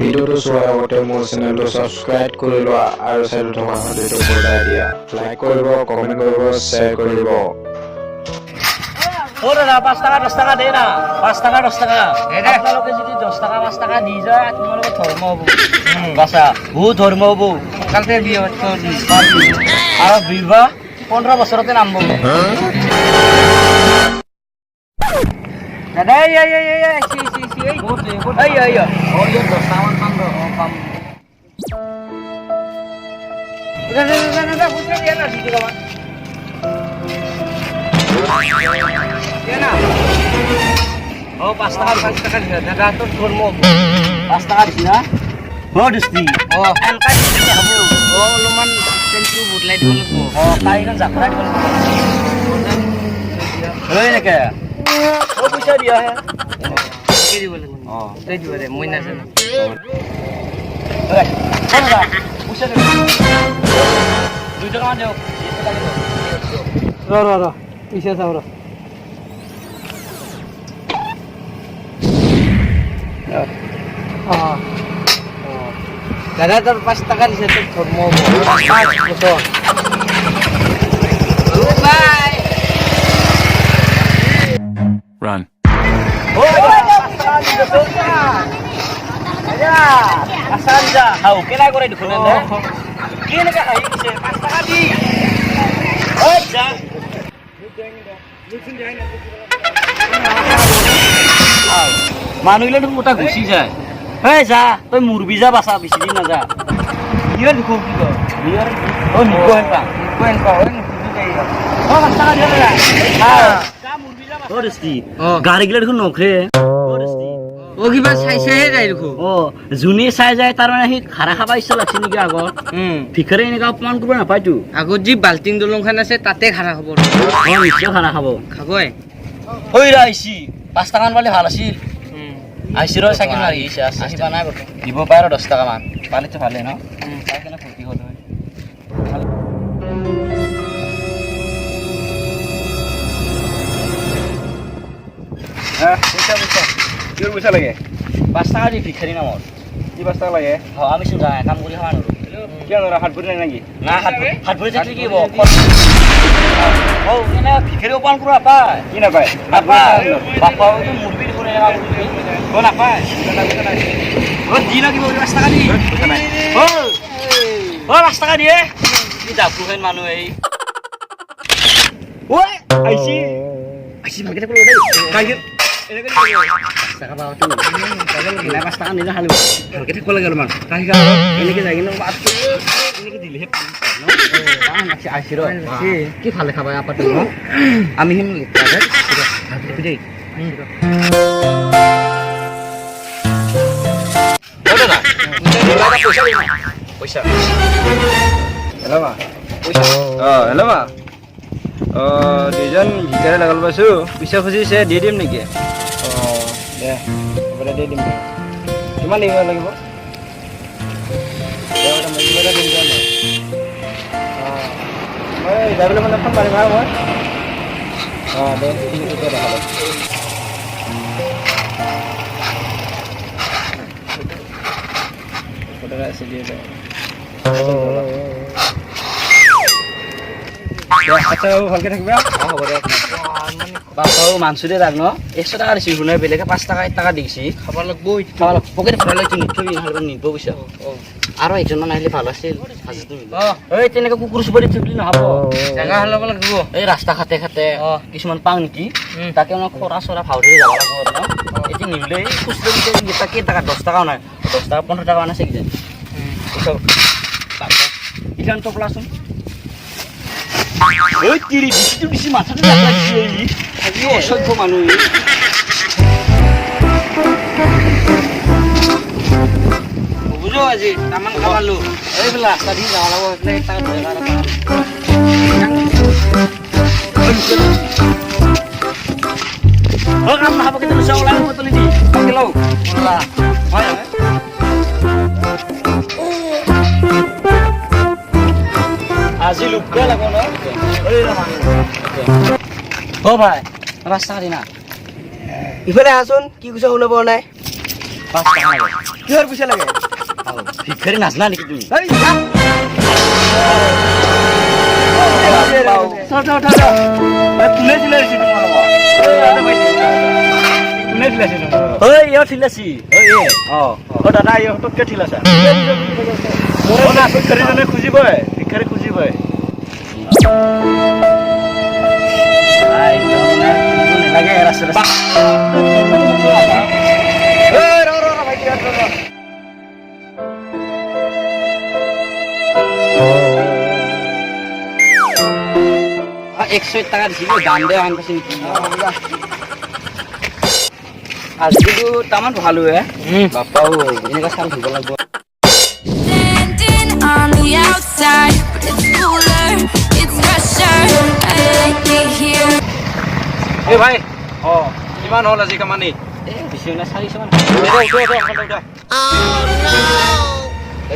ভিডিঅ'টো চোৱাৰ আগতে মোৰ চেনেলটো ছাবস্ক্ৰাইব কৰি লোৱা আৰু চাইডত থকা ঘণ্টিটো বজাই দিয়া। লাইক কৰিব, কমেণ্ট কৰিব, শ্বেয়াৰ কৰিব। ও দাদা 5 টাকা 10 টাকা দে না 5 টাকা 10 টাকা আপনালোকে যদি 10 টাকা 5 টাকা দি যায় তোমালোকে ধর্ম হবো বাসা বহুত ধর্ম হবো কালকে বিয়ে হচ্ছে আর বিবাহ 15 বছরতে নামবো দাদা এই ও 10 টাকা মান পাম পাম দাদা বুঝতে দিয়া না দিদি বাবা ও 5 টাকা দাদা তো ধর্ম 5 টাকা দিছি না ও দিছি ও এনকা দিছি হবো ও লমান টেনটু বুটলাই দিব লাগবো ও কাইখন জাকৰা দিব লাগবো এই নেকে ও পইচা দিয়া হে কি দিব লাগবো ও এই দিব দে মই না জানো পইচা দে 2 টাকা দিও র পয়সা চাও র দাদা তোর 5 টাকা দিছে তোর ধর্ম বাই Run. ও আসান যা হাও কেনা করে দেখুন না কি লাগা হাই কিছে 5 টাকা দি ওই যা মানুষগুলো মোটা ঘুষি যায় এই যা তুই মুরবি যা বাসা বেশি দিন না যা বিয়ার দেখো কি কর বিয়ার ও নিকো হেনকা ওই নিকো যাই ও বাসা দিয়া না হ্যাঁ যা মুরবি যা বাসা ওরস্তি গাড়ি গিলা দেখো নখরে ওরস্তি ও কিবা চাইছে হে যাই দেখো ও জুনি চাই যায় তার মানে হি খারা খাবা ইচ্ছা লাগছে নেকি আগত ভিখারে এনেকা অপমান করব না পাইতো আগত জি বাল্টিং দলংখান আছে তাতে খারা খাব ও নিশ্চয় খারা খাব খাবই ওই রাইছি 5 টাকা পালে ভাল আছিল আইছির সাইকেল মারি আসিবা নাই বটে দিব পারে 10 টাকা মান পালে তো ভালে না তাই কেন ফুটি হল হ্যাঁ পয়সা কি পয়সা লাগে 5 টাকা দি ভিখারি নামর কি 5 টাকা লাগে হ্যাঁ আমি শুন যায় কাম করি খাওয়া নরো কি আর হাত ভরি নাকি না হাত ভরি থাকলে কি হবো ও এনে ভিখারি অপমান করো আপা কি না পায় আপা বাপা তো মুরবি করে ও না পায় ও দি না কি 5 টাকা দি ও 5 টাকা দিয়ে কি দাবু হেন মানুহ এই ওই আইছি ভাগে থাকলো দেই কাইকে এনেকে টাকা পাও তো না 5 টাকা নিলে হালিব ভালকে থাকব লাগে অলমান কাইকা এনেকে যাই কিনে বাত এনেকে দিলে হে নাকি আইছি র কি ভালে খাবা আপা তো আমি হিম ভাগে দেই ওটা না পয়সা হেল্ল' মা হেল্ল' মা দুজন ভিকাৰে লগাল পাইছো পইচা খুজিছে দি দিম নেকি দে হ'ব দে দিম কিমান দিব লাগিব মই যাবলৈ মানে ফোন পাৰিম আৰু মই দে ঠিক আছে দেখাব আছে দিয়ে দে আচ্ছা ভালকে থাকিবা হ'ব দে বাপাও মানসুৰে রাখ ন 100 টাকা দিছি শুনে বেলেগে 5 টাকা 1 টাকা দিছি খাবার লাগবো খাবার পকেট ভরা লাগছি নিথই ইনহালবে নিব পয়সা আৰু একজন মান আহিলে ভাল আছিল আজি তুমি এই তেনেকে কুকুৰ সুপাৰি থবলি নহব জাগা হলব লাগিব এই ৰাস্তা খাতে খাতে কিছুমান পাং নেকি তাকে মই খৰা সৰা ভাও ধৰি যাব লাগিব ন এতি নিলে খুচলে দিতে কি টাকা 10 টাকাও নাই 10 টাকা 15 টাকা আছে কি জানি সব ইখান তো প্লাসুন ওই তিরি দিছি মাথাতে লাগছে এই আজি অসহ্য মানুষ বুঝো আজি তামান খাওয়ালো এই বলা রাস্তা দিয়ে যাওয়া লাগবো એટલે টাকা ধরে ও কাম না হবে কিন্তু সব লাগবে মত লিদি গেলো বলা হয় আজি লুকা লাগো না ওই রমান ও ভাই রাস্তা দি না ইফালে আসুন কি কিছু শুনা পোৱা নাই 5 টাকা লাগে কিহৰ পইচা লাগে ভিক্ষাৰী নাজনা নেকি তুমি এই যা। কোনে চিলাইছে তোমাৰ কোনে দিলাছে ঐ ইয় ঠিলাছি দাদা ইহঁতকে ঠিক আছে মোৰ না ভিক্ষাৰীজনে খুজিবই ভিক্ষাৰী খুজিবই লাগে ৰাস্তা একশো টাকা দিছিল দাম দে আন পাইছে নেকি আজিতো তামান ভালো বাপাও এনেকুৱা চাল ধুব লাগিব Standing on the outside, but it's cooler, it's fresher. I like it here. এই ভাই কিমান হ'ল আজি কামানি বেছি না 400 মান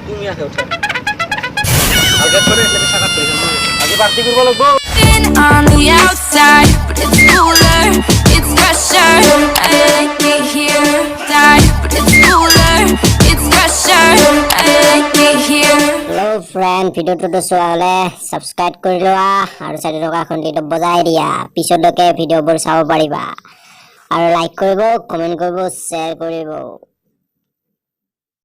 তুমি আছে উঠা আজি পাৰ্টি কৰিব লাগিব Standing on the outside, but it's cooler, it's fresher. I like it here. Side, but it's cooler, it's fresher. I like it here. Hello friend ভিডিওটো চোৱা হলে সাবস্ক্ৰাইব কৰি লোৱা আৰু চাইডে থকা ঘণ্টিটো বজাই দিয়া পিছলৈকে ভিডিওবোৰ চাব পাৰিবা আৰু লাইক কৰিব কমেন্ট কৰিব শ্বেয়াৰ কৰিব